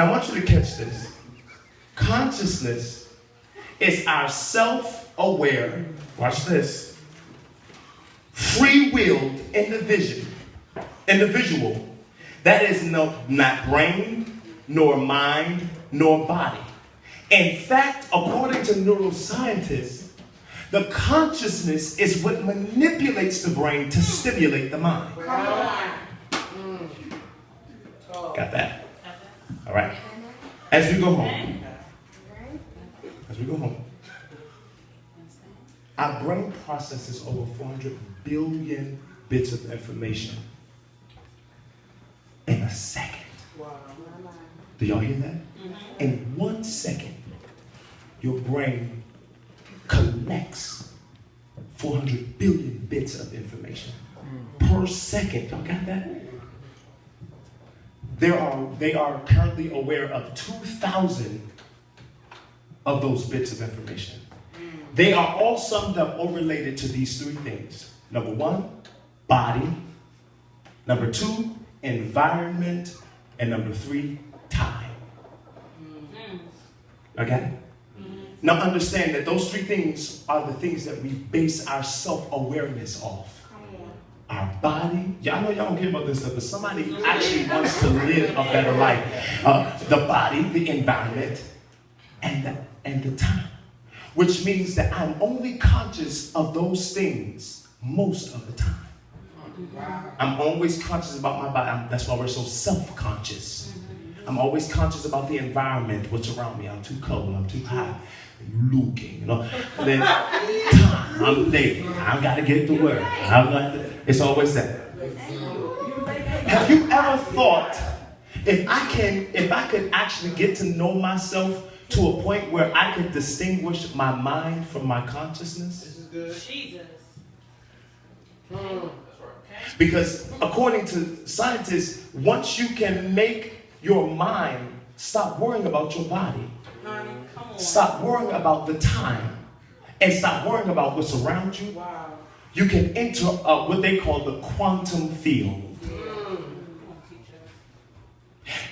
I want you to catch this. Consciousness is our self-aware, watch this, free-willed individual that is not brain, nor mind, nor body. In fact, according to neuroscientists, the consciousness is what manipulates the brain to stimulate the mind. Got that? All right. As we go home, our brain processes over 400 billion bits of information in a second. Do y'all hear that? In 1 second, your brain collects 400 billion bits of information per second. Y'all got that? They are currently aware of 2,000 of those bits of information. They are all summed up or related to these three things. Number one, body. Number two, environment. And number three, time. Okay? Now understand that those three things are the things that we base our self-awareness off. Our body, y'all know y'all don't care about this stuff, but somebody actually wants to live a better life. The body, the environment, and the time. Which means that I'm only conscious of those things most of the time. I'm always conscious about my body. That's why we're so self-conscious. I'm always conscious about the environment, what's around me. I'm too cold, I'm too hot. Looking, you know. And then time, I'm late. I've got to get to work. It's always that. Have you ever thought, if I could actually get to know myself to a point where I could distinguish my mind from my consciousness? This is good. Jesus. Because according to scientists, once you can make your mind stop worrying about your body, stop worrying about the time, and stop worrying about what's around you, you can enter what they call the quantum field.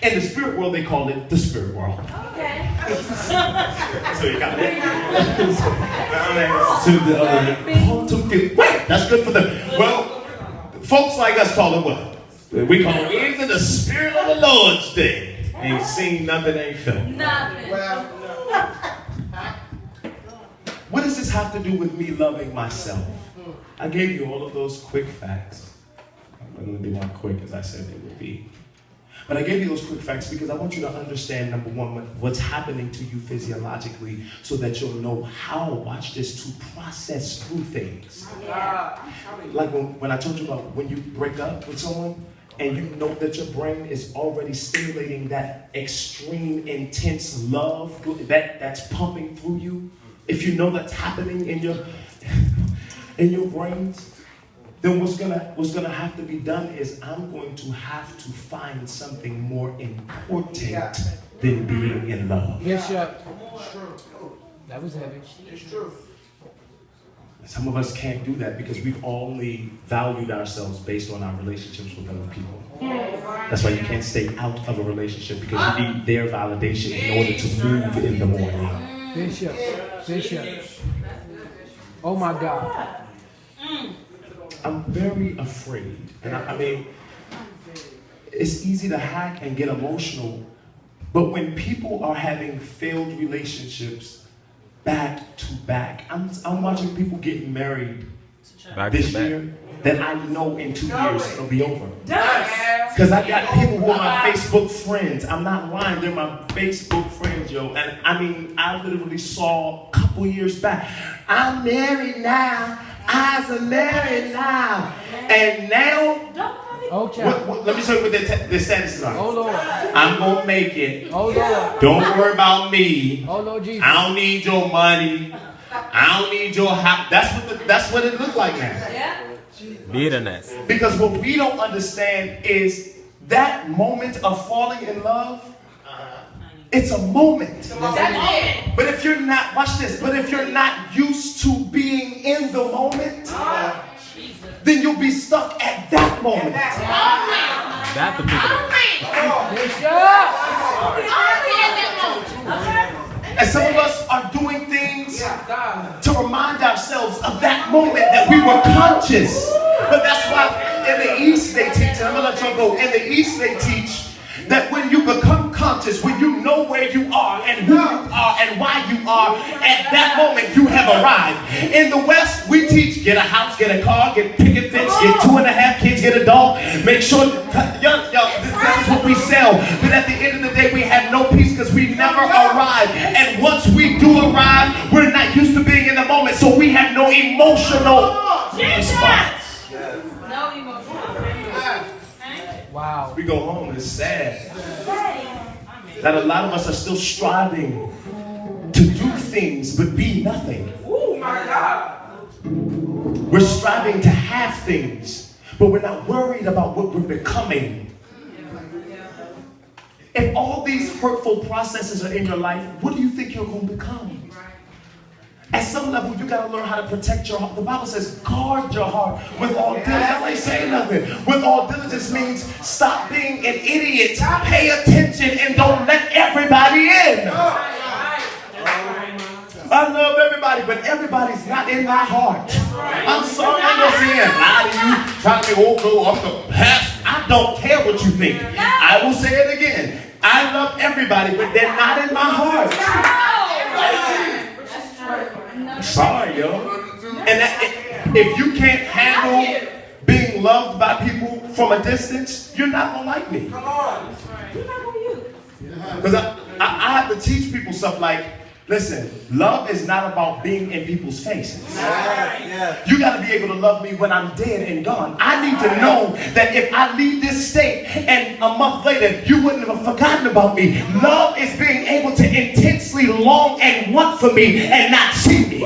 In the spirit world, they call it the spirit world. Okay. So you got it. So the quantum field. Wait, that's good for them. Well, folks like us call it what? We call it into the spirit of the Lord's day. Ain't seen nothing, ain't felt nothing. Well, what does this have to do with me loving myself? I gave you all of those quick facts. I'm going to be one quick as I said they would be. But I gave you those quick facts because I want you to understand, number one, what's happening to you physiologically so that you'll know how, watch this, to process through things. Like when I told you about when you break up with someone and you know that your brain is already stimulating that extreme, intense love that's pumping through you. If you know that's happening in your brains, then what's gonna have to be done is I'm going to have to find something more important than being in love. Yes, yeah. That was heavy. It's true. Some of us can't do that because we've only valued ourselves based on our relationships with other people. That's why you can't stay out of a relationship because you need their validation in order to move in the morning. Bishop. Oh my God. I'm very afraid, and I mean, it's easy to hack and get emotional, but when people are having failed relationships back to back, I'm watching people getting married this year that I know in 2 years it'll be over. Because I got people who are my Facebook friends. I'm not lying, they're my Facebook friends, yo. And I mean, I literally saw a couple years back, I'm married now. I'm married now. And now, let me show you what the status is on. Oh Lord. I'm going to make it. Oh Lord. Don't worry about me. Oh Lord Jesus. I don't need your money. I don't need your house. That's what it looks like now. Yeah. Bitterness. Because what we don't understand is that moment of falling in love, it's a moment. But if you're not, watch this, but if you're not used to being in the moment, then you'll be stuck at that moment. That particular. And some of us are doing things to remind ourselves of that moment that we were conscious. But that's why in the East they teach, and I'm going to let y'all go, in the East they teach that when you become conscious, when you know where you are and who you are and why you are, at that moment you have arrived. In the West, we teach, get a house, get a car, get picket fence, get 2.5 kids, get a dog, make sure, that's what we sell. But at the end of the day, we have no peace because we never arrive. And once we do arrive, we're not used to being in the moment, so we have no emotional response. No emotional. Wow. We go home, it's sad that a lot of us are still striving to do things but be nothing. Oh my God. We're striving to have things, but we're not worried about what we're becoming. If all these hurtful processes are in your life, what do you think you're going to become? At some level, you got to learn how to protect your heart. The Bible says, guard your heart with all diligence. I ain't saying nothing. With all diligence means stop being an idiot. Pay attention and don't let everybody in. I love everybody, but everybody's not in my heart. I'm sorry, I'm not saying lie to you, trying to be I'm the best. I don't care what you think. I will say it again. I love everybody, but they're not in my heart. Sorry, yo. And if you can't handle being loved by people from a distance, you're not going to like me. Because I have to teach people stuff like, listen, love is not about being in people's faces. You got to be able to love me when I'm dead and gone. I need to know that if I leave this state and a month later you wouldn't have forgotten about me. Love is being able to intensely long and want for me and not see me.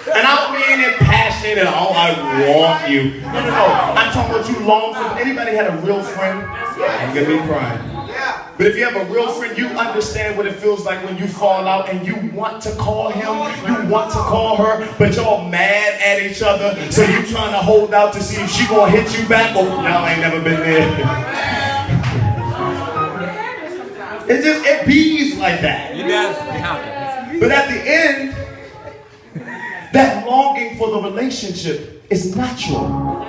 And I don't mean in passion and oh, I want you. No. I'm talking about you long for. Anybody had a real friend? I'm gonna be crying. But if you have a real friend, you understand what it feels like when you fall out and you want to call him, you want to call her, but y'all mad at each other, so you trying to hold out to see if she gonna hit you back. Oh, y'all ain't never been there. It bees like that. It does. It happens. But at the end, that longing for the relationship is natural.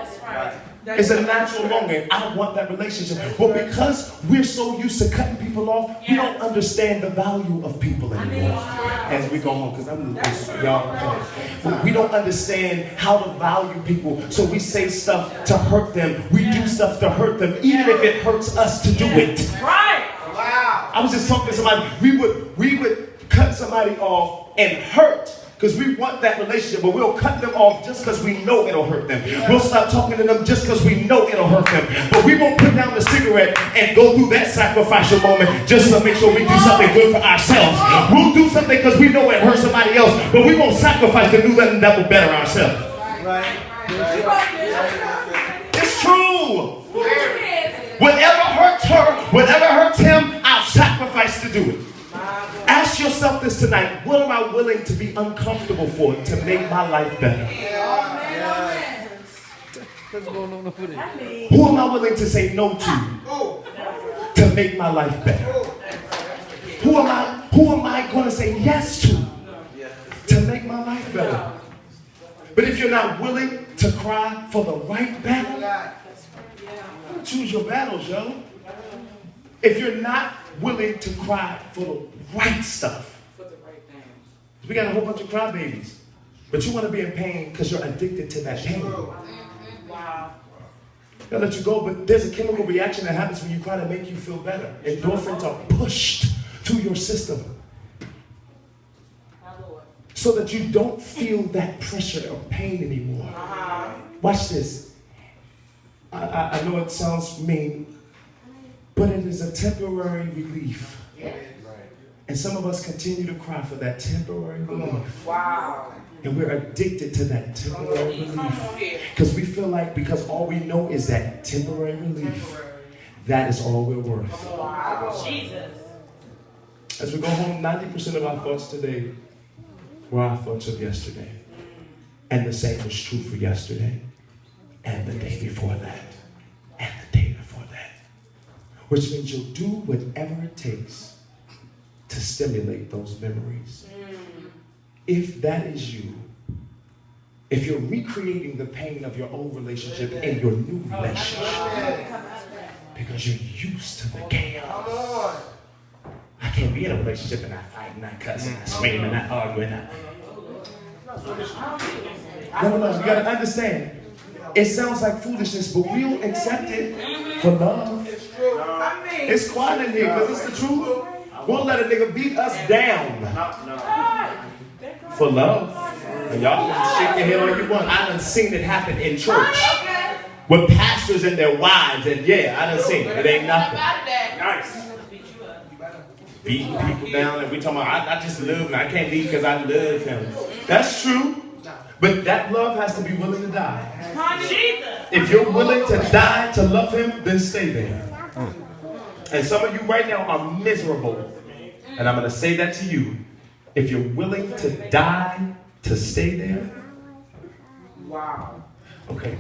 It's a natural longing. I want that relationship. But because we're so used to cutting people off, we don't understand the value of people anymore. As we go home, because y'all, we don't understand how to value people. So we say stuff to hurt them. We do stuff to hurt them, even if it hurts us to do it. Right. Wow. I was just talking to somebody. We would cut somebody off and hurt. Because we want that relationship, but we'll cut them off just because we know it'll hurt them. We'll stop talking to them just because we know it'll hurt them. But we won't put down the cigarette and go through that sacrificial moment just to make sure we do something good for ourselves. We'll do something because we know it hurts somebody else, but we won't sacrifice to do nothing that will better ourselves. It's true. Whatever hurts her, whatever hurts him, I'll sacrifice to do it. Ask yourself this tonight. What am I willing to be uncomfortable for to make my life better? What's going on over there? Who am I willing to say no to make my life better? Who am I going to say yes to make my life better? But if you're not willing to cry for the right battle, choose your battles, yo. If you're not willing to cry for the right stuff. We got a whole bunch of crybabies. But you want to be in pain because you're addicted to that pain. Wow. They'll let you go, but there's a chemical reaction that happens when you cry to make you feel better. Endorphins are pushed to your system so that you don't feel that pressure or pain anymore. Watch this. I know it sounds mean, but it is a temporary relief. And some of us continue to cry for that temporary relief. Wow. And we're addicted to that temporary relief. Because we feel like because all we know is that temporary relief, that is all we're worth. Wow. Jesus. As we go home, 90% of our thoughts today were our thoughts of yesterday. And the same was true for yesterday. and the day before that, and the day before that. Which means you'll do whatever it takes to stimulate those memories. If that is you, if you're recreating the pain of your old relationship in your new relationship, because you're used to the chaos. I can't be in a relationship and not fighting, not cussing, not screaming, not arguing. No, you gotta understand. It sounds like foolishness, but we'll accept it for love. It's quiet in here because it's the truth. We'll let a nigga beat us down for love. And y'all can shake your head all you want. I done seen it happen in church with pastors and their wives, and yeah, I done seen it. It ain't nothing. Nice. Beating people down, and we talking about, I just love him. I can't leave because I love him. That's true. But that love has to be willing to die. If you're willing to die to love him, then stay there. And some of you right now are miserable. And I'm going to say that to you. If you're willing to die to stay there. Wow. Okay.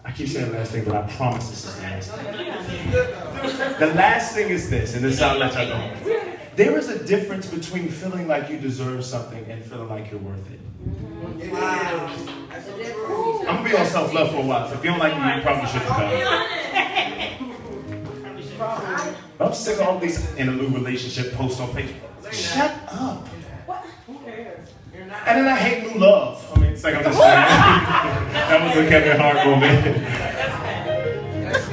I keep saying the last thing, but I promise this is the last thing. The last thing is this, and this I'll let y'all know. There is a difference between feeling like you deserve something and feeling like you're worth it. Wow. I'm going to be on self-love for a while, so if you don't like me, you probably shouldn't come. I'm sick of all these in a new relationship posts on Facebook. Shut up. And then I hate new love. I mean, it's like I'm just saying. That was a Kevin Hart moment.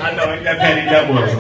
I know, ain't that petty? That was.